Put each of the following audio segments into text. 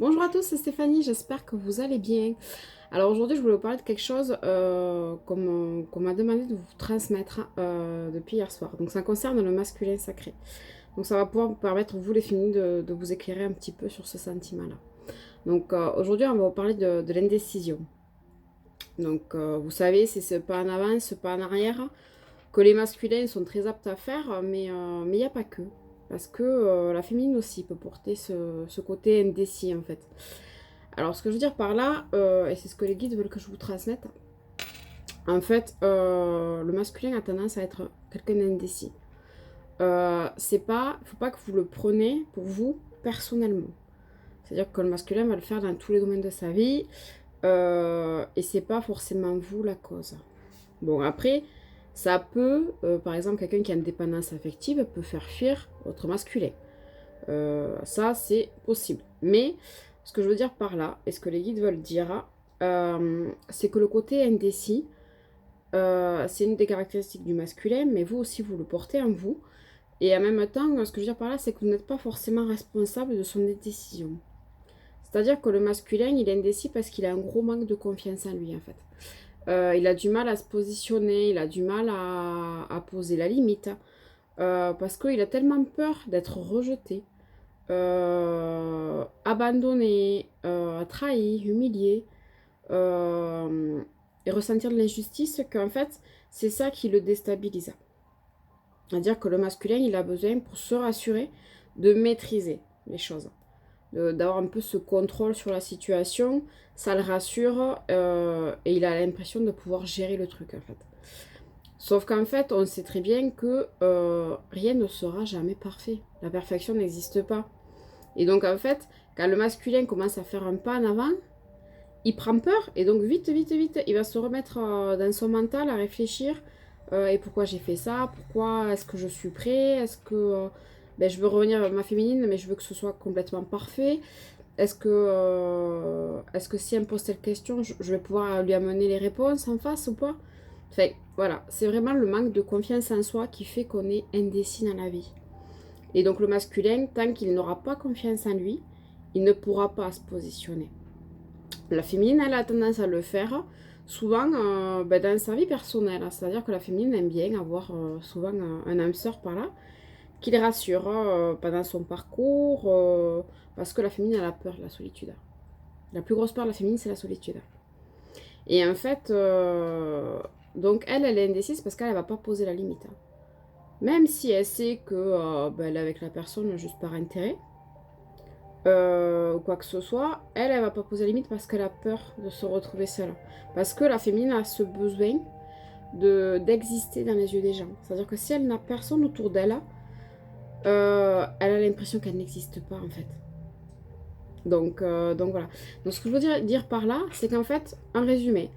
Bonjour à tous, c'est Stéphanie, j'espère que vous allez bien. Alors aujourd'hui, je voulais vous parler de quelque chose qu'on m'a demandé de vous transmettre depuis hier soir. Donc ça concerne le masculin sacré. Donc ça va pouvoir vous permettre, vous les féminines, de vous éclairer un petit peu sur ce sentiment-là. Donc aujourd'hui, on va vous parler de l'indécision. Donc vous savez, c'est ce pas en avant, ce pas en arrière que les masculins sont très aptes à faire, mais il n'y a pas que. Parce que la féminine aussi peut porter ce côté indécis en fait. Alors, ce que je veux dire par là, et c'est ce que les guides veulent que je vous transmette, en fait, le masculin a tendance à être quelqu'un d'indécis. Faut pas que vous le preniez pour vous personnellement. C'est-à-dire que le masculin va le faire dans tous les domaines de sa vie, et c'est pas forcément vous la cause. Bon, après, ça peut, par exemple, quelqu'un qui a une dépendance affective peut faire fuir votre masculin. Ça, c'est possible. Mais ce que je veux dire par là, et ce que les guides veulent dire, c'est que le côté indécis, c'est une des caractéristiques du masculin, mais vous aussi, vous le portez en vous. Et en même temps, ce que je veux dire par là, c'est que vous n'êtes pas forcément responsable de son indécision. C'est-à-dire que le masculin, il est indécis parce qu'il a un gros manque de confiance en lui, en fait. Il a du mal à se positionner, il a du mal à poser la limite, parce qu'il a tellement peur d'être rejeté, abandonné, trahi, humilié, et ressentir de l'injustice, qu'en fait, c'est ça qui le déstabilise. C'est-à-dire que le masculin, il a besoin, pour se rassurer, de maîtriser les choses, d'avoir un peu ce contrôle sur la situation, ça le rassure, et il a l'impression de pouvoir gérer le truc, en fait. Sauf qu'en fait, on sait très bien que rien ne sera jamais parfait. La perfection n'existe pas. Et donc, en fait, quand le masculin commence à faire un pas en avant, il prend peur. Et donc, vite, vite, vite, il va se remettre dans son mental à réfléchir. Et pourquoi j'ai fait ça? Pourquoi est-ce que je suis prêt? Est-ce que je veux revenir à ma féminine, mais je veux que ce soit complètement parfait? Est-ce que si elle me pose telle question, je vais pouvoir lui amener les réponses en face ou pas? Enfin, voilà, c'est vraiment le manque de confiance en soi qui fait qu'on est indécis dans la vie. Et donc le masculin, tant qu'il n'aura pas confiance en lui, il ne pourra pas se positionner. La féminine, elle a tendance à le faire souvent dans sa vie personnelle. C'est-à-dire que la féminine aime bien avoir souvent un âme sœur par là qui les rassure pendant son parcours, parce que la féminine, elle a peur de la solitude. La plus grosse peur de la féminine, c'est la solitude. Et en fait, donc elle est indécise parce qu'elle ne va pas poser la limite. Même si elle sait que elle est avec la personne juste par intérêt, ou quoi que ce soit, elle va pas poser la limite parce qu'elle a peur de se retrouver seule. Parce que la féminine a ce besoin d'exister dans les yeux des gens. C'est-à-dire que si elle n'a personne autour d'elle, elle a l'impression qu'elle n'existe pas en fait. Donc voilà. Donc ce que je veux dire par là, c'est qu'en fait, en résumé,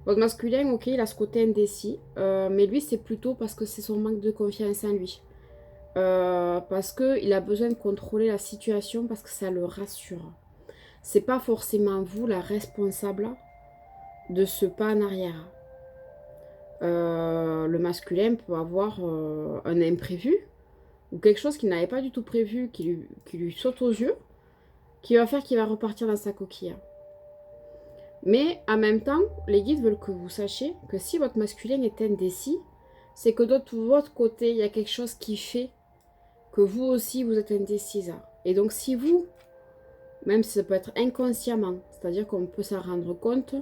votre masculin, ok, il a ce côté indécis, mais lui, c'est plutôt parce que c'est son manque de confiance en lui. Parce qu'il a besoin de contrôler la situation parce que ça le rassure. C'est pas forcément vous la responsable de ce pas en arrière. Le masculin peut avoir un imprévu ou quelque chose qu'il n'avait pas du tout prévu, qui lui saute aux yeux, qui va faire qu'il va repartir dans sa coquille. Mais en même temps, les guides veulent que vous sachiez que si votre masculin est indécis, c'est que de votre côté, il y a quelque chose qui fait que vous aussi, vous êtes indécise. Et donc si vous, même si ça peut être inconsciemment, c'est-à-dire qu'on peut s'en rendre compte,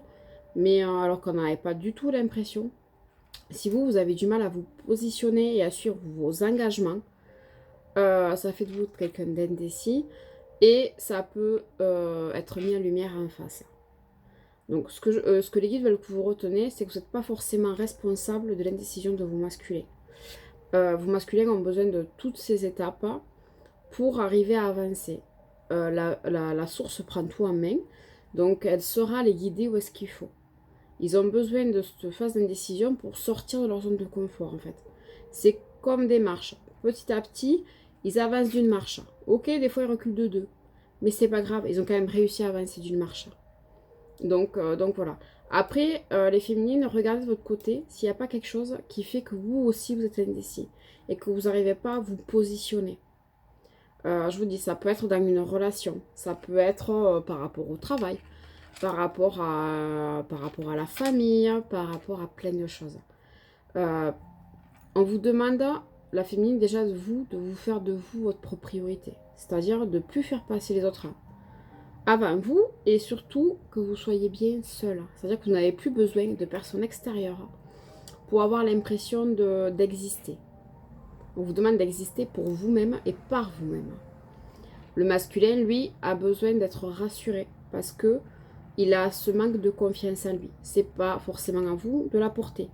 mais alors qu'on n'avait pas du tout l'impression, si vous avez du mal à vous positionner et à suivre vos engagements, ça fait de vous quelqu'un d'indécis et ça peut être mis en lumière en face. Donc ce que les guides veulent que vous retenez, c'est que vous n'êtes pas forcément responsable de l'indécision de vos masculins. Vos masculins ont besoin de toutes ces étapes pour arriver à avancer. La source prend tout en main, donc elle saura les guider où est-ce qu'il faut. Ils ont besoin de cette phase d'indécision pour sortir de leur zone de confort en fait. C'est comme des marches. Petit à petit, ils avancent d'une marche. Ok, des fois ils reculent de deux, mais c'est pas grave, ils ont quand même réussi à avancer d'une marche. Donc voilà. Après, les féminines, regardez de votre côté s'il n'y a pas quelque chose qui fait que vous aussi vous êtes indécis et que vous n'arrivez pas à vous positionner. Je vous dis, ça peut être dans une relation, ça peut être par rapport au travail, par rapport à la famille, par rapport à plein de choses. Euh, on vous demande, la féminine, déjà de vous faire de vous votre propre priorité. C'est-à-dire de ne plus faire passer les autres avant vous et surtout que vous soyez bien seul. C'est-à-dire que vous n'avez plus besoin de personnes extérieures pour avoir l'impression d'exister. On vous demande d'exister pour vous-même et par vous-même. Le masculin, lui, a besoin d'être rassuré parce que il a ce manque de confiance en lui. C'est pas forcément à vous de l'apporter.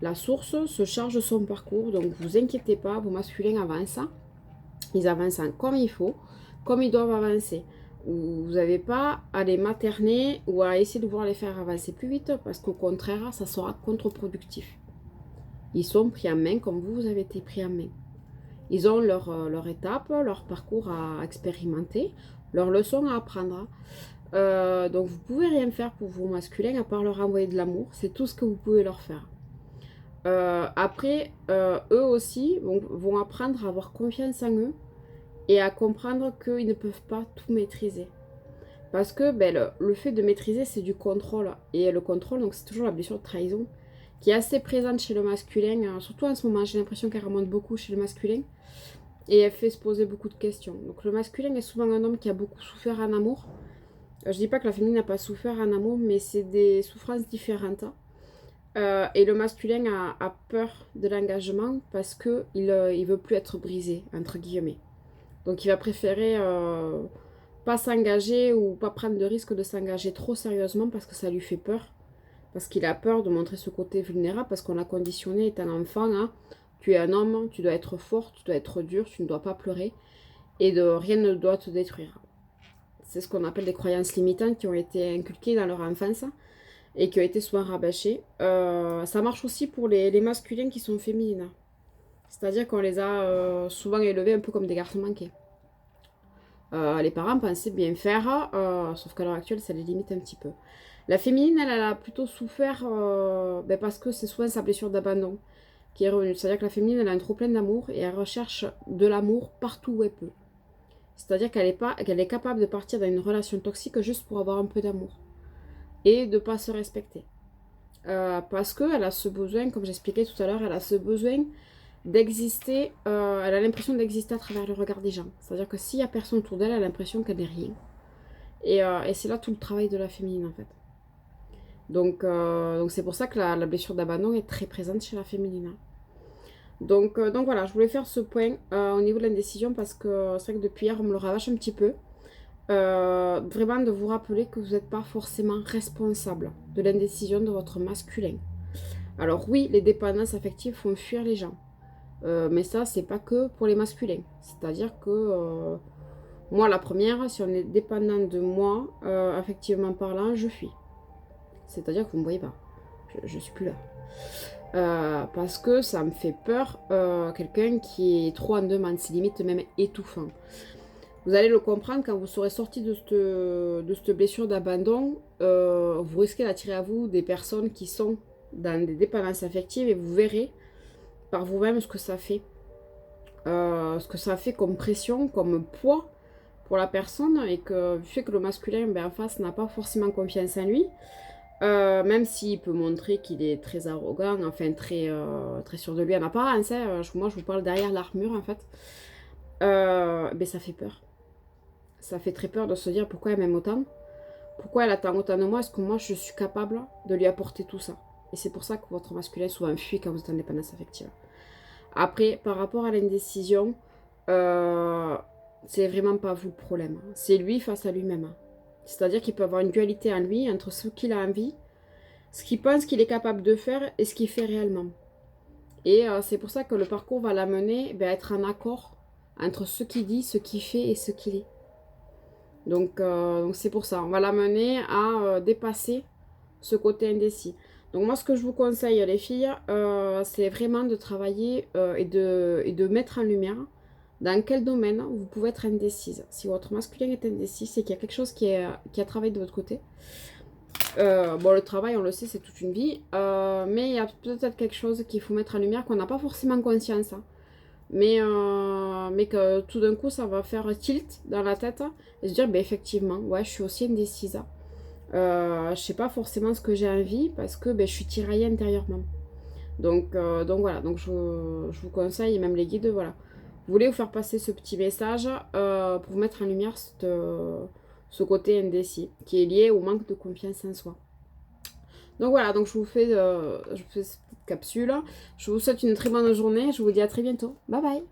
La source se charge de son parcours, donc vous inquiétez pas, vos masculins avancent. Ils avancent comme il faut, comme ils doivent avancer. Vous n'avez pas à les materner ou à essayer de vouloir les faire avancer plus vite parce qu'au contraire, ça sera contre-productif. Ils sont pris en main comme vous avez été pris en main. Ils ont leur étape, leur parcours à expérimenter, leurs leçons à apprendre. Donc vous pouvez rien faire pour vos masculins à part leur envoyer de l'amour. C'est tout ce que vous pouvez leur faire. Après, eux aussi vont apprendre à avoir confiance en eux et à comprendre qu'ils ne peuvent pas tout maîtriser. Parce que le fait de maîtriser, c'est du contrôle. Et le contrôle, donc c'est toujours la blessure de trahison, qui est assez présente chez le masculin. Surtout en ce moment, j'ai l'impression qu'elle remonte beaucoup chez le masculin. Et elle fait se poser beaucoup de questions. Donc le masculin est souvent un homme qui a beaucoup souffert en amour. Je dis pas que la féminine n'a pas souffert en amour, mais c'est des souffrances différentes. Et le masculin a peur de l'engagement parce qu'il ne veut plus être brisé, entre guillemets. Donc il va préférer pas s'engager ou pas prendre de risque de s'engager trop sérieusement parce que ça lui fait peur. Parce qu'il a peur de montrer ce côté vulnérable parce qu'on l'a conditionné étant enfant. Hein. Tu es un homme, tu dois être fort, tu dois être dur, tu ne dois pas pleurer. Et rien ne doit te détruire. C'est ce qu'on appelle des croyances limitantes qui ont été inculquées dans leur enfance et qui ont été souvent rabâchées. Ça marche aussi pour les masculins qui sont féminines. C'est-à-dire qu'on les a souvent élevés un peu comme des garçons manqués. Les parents pensaient bien faire, sauf qu'à l'heure actuelle, ça les limite un petit peu. La féminine, elle a plutôt souffert parce que c'est souvent sa blessure d'abandon qui est revenue. C'est-à-dire que la féminine, elle a un trop plein d'amour et elle recherche de l'amour partout où elle peut. C'est-à-dire qu'elle est capable de partir dans une relation toxique juste pour avoir un peu d'amour et de ne pas se respecter. Parce qu'elle a ce besoin, comme j'expliquais tout à l'heure, elle a ce besoin d'exister, elle a l'impression d'exister à travers le regard des gens. C'est-à-dire que s'il n'y a personne autour d'elle, elle a l'impression qu'elle n'est rien. Et c'est là tout le travail de la féminine en fait. Donc c'est pour ça que la blessure d'abandon est très présente chez la féminine. Donc voilà, je voulais faire ce point au niveau de l'indécision parce que c'est vrai que depuis hier, on me le rabâche un petit peu. Vraiment de vous rappeler que vous n'êtes pas forcément responsable de l'indécision de votre masculin. Alors oui, les dépendances affectives font fuir les gens. Mais ça, c'est pas que pour les masculins. C'est-à-dire que moi, la première, si on est dépendant de moi, affectivement parlant, je fuis. C'est-à-dire que vous ne me voyez pas. Je suis plus là. Parce que ça me fait peur, quelqu'un qui est trop en demande, c'est limite même étouffant. Vous allez le comprendre quand vous serez sorti de cette blessure d'abandon, vous risquez d'attirer à vous des personnes qui sont dans des dépendances affectives et vous verrez par vous-même ce que ça fait. Ce que ça fait comme pression, comme poids pour la personne et que du fait que le masculin en face n'a pas forcément confiance en lui, même s'il peut montrer qu'il est très arrogant, enfin très sûr de lui en apparence, hein, moi je vous parle derrière l'armure en fait, ça fait peur. Ça fait très peur de se dire pourquoi elle m'aime autant, pourquoi elle attend autant de moi, est-ce que moi je suis capable de lui apporter tout ça. Et c'est pour ça que votre masculin souvent fuit quand vous êtes en dépendance affective. Après, par rapport à l'indécision, c'est vraiment pas vous le problème. C'est lui face à lui-même. C'est-à-dire qu'il peut avoir une dualité en lui entre ce qu'il a envie, ce qu'il pense qu'il est capable de faire et ce qu'il fait réellement. Et c'est pour ça que le parcours va l'amener à être en accord entre ce qu'il dit, ce qu'il fait et ce qu'il est. Donc c'est pour ça, on va l'amener à dépasser ce côté indécis. Donc moi ce que je vous conseille les filles, c'est vraiment de travailler et de mettre en lumière dans quel domaine vous pouvez être indécise. Si votre masculin est indécis, c'est qu'il y a quelque chose qui a travaillé de votre côté. Le travail, on le sait, c'est toute une vie. Mais il y a peut-être quelque chose qu'il faut mettre en lumière qu'on n'a pas forcément conscience. Hein. mais que tout d'un coup, ça va faire tilt dans la tête et se dire, ben effectivement, ouais, je suis aussi indécise. Je sais pas forcément ce que j'ai envie parce que ben, je suis tiraillée intérieurement. Donc voilà, donc je vous conseille, et même les guides, voilà. Vous voulez vous faire passer ce petit message pour mettre en lumière ce côté indécis qui est lié au manque de confiance en soi. Donc voilà, donc je vous fais cette petite capsule. Je vous souhaite une très bonne journée. Je vous dis à très bientôt. Bye bye.